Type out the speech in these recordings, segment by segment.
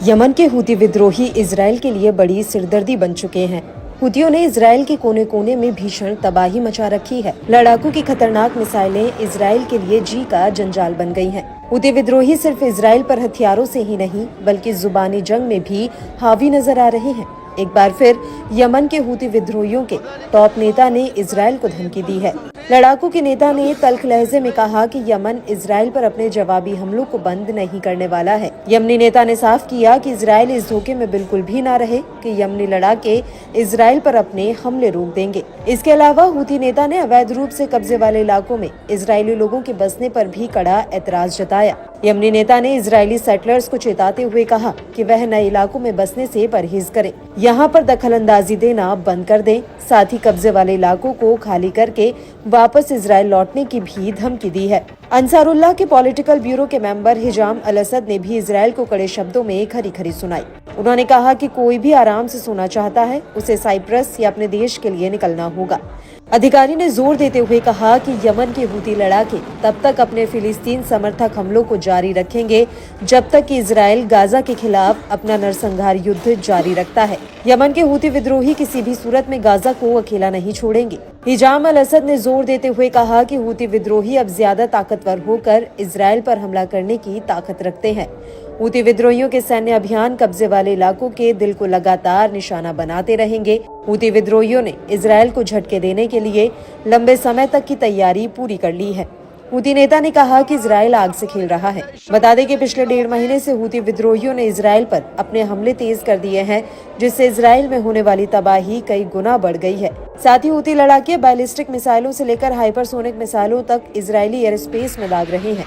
Yemen के Houthi विद्रोही Israel के लिए बड़ी सिरदर्दी बन चुके हैं। हूतियों ने इजराइल के कोने कोने में भीषण तबाही मचा रखी है। लड़ाकू की खतरनाक मिसाइलें इजराइल के लिए जी का जंजाल बन गई हैं। हूती विद्रोही सिर्फ इजराइल पर हथियारों से ही नहीं बल्कि जुबानी जंग में भी हावी नजर आ रहे हैं। एक बार फिर यमन के हूती विद्रोहियों के टॉप नेता ने इजराइल को धमकी दी है। लड़ाकू के नेता ने तल्ख लहजे में कहा कि यमन इजराइल पर अपने जवाबी हमलों को बंद नहीं करने वाला है। यमनी नेता ने साफ किया कि इजराइल इस धोखे में बिल्कुल भी न रहे कि यमनी लड़ाके इजराइल पर अपने हमले रोक देंगे। इसके अलावा हूती नेता ने अवैध रूप से कब्जे वाले इलाकों में इजरायली लोगों के बसने पर भी कड़ा एतराज जताया। यमनी नेता ने इजरायली सेटलर्स को चेताते हुए कहा कि वह नए इलाकों में बसने से परहेज करें, यहाँ पर दखलंदाजी देना बंद कर दें। साथ ही कब्जे वाले इलाकों को खाली करके वापस इजराइल लौटने की भी धमकी दी है। अंसारुल्लाह के पॉलिटिकल ब्यूरो के मेंबर हिजाम अल असद ने भी इजराइल को कड़े शब्दों में खरी खरी सुनाई। उन्होंने कहा कि कोई भी आराम से सोना चाहता है उसे साइप्रस या अपने देश के लिए निकलना होगा। अधिकारी ने जोर देते हुए कहा कि यमन के हूती लड़ाके तब तक अपने फिलिस्तीन समर्थक हमलों को जारी रखेंगे जब तक कि इजराइल गाजा के खिलाफ अपना नरसंहार युद्ध जारी रखता है। यमन के हूती विद्रोही किसी भी सूरत में गाजा को अकेला नहीं छोड़ेंगे। हिजाम अल असद ने जोर देते हुए कहा कि हूती विद्रोही अब ज्यादा ताकतवर होकर इजराइल पर हमला करने की ताकत रखते हैं। हूती विद्रोहियों के सैन्य अभियान कब्जे वाले इलाकों के दिल को लगातार निशाना बनाते रहेंगे। हूती विद्रोहियों ने इजराइल को झटके देने के लिए लंबे समय तक की तैयारी पूरी कर ली है। हूती नेता ने कहा कि इजराइल आग से खेल रहा है। बता दें कि पिछले 1.5 महीने से हूती विद्रोहियों ने इजराइल पर अपने हमले तेज कर दिए हैं, जिससे इजराइल में होने वाली तबाही कई गुना बढ़ गई है। साथ ही हूती लड़ाके बैलिस्टिक मिसाइलों से लेकर हाइपरसोनिक मिसाइलों तक इजरायली एयर स्पेस में दाग रहे हैं।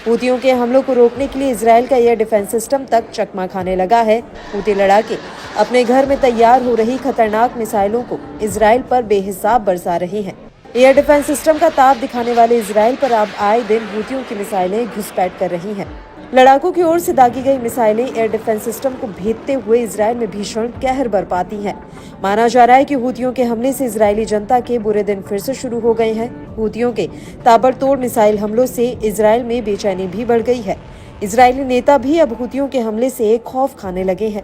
हूतियों के हमलों को रोकने के लिए इजराइल का एयर डिफेंस सिस्टम तक चकमा खाने लगा है। हूती लड़ाके अपने घर में तैयार हो रही खतरनाक मिसाइलों को इजराइल पर बेहिसाब बरसा रहे हैं। एयर डिफेंस सिस्टम का ताप दिखाने वाले इजराइल पर अब आए दिन हूतियों की मिसाइलें घुसपैठ कर रही हैं। लड़ाकों की ओर से दागी गई मिसाइलें एयर डिफेंस सिस्टम को भेदते हुए इजराइल में भीषण कहर बरपाती हैं। माना जा रहा है कि हूतियों के हमले से इजरायली जनता के बुरे दिन फिर से शुरू हो गए हैं। हूतियों के ताबड़तोड़ मिसाइल हमलों से इजराइल में बेचैनी भी बढ़ गई है। इजरायली नेता भी अब हूतियों के हमले से खौफ खाने लगे हैं।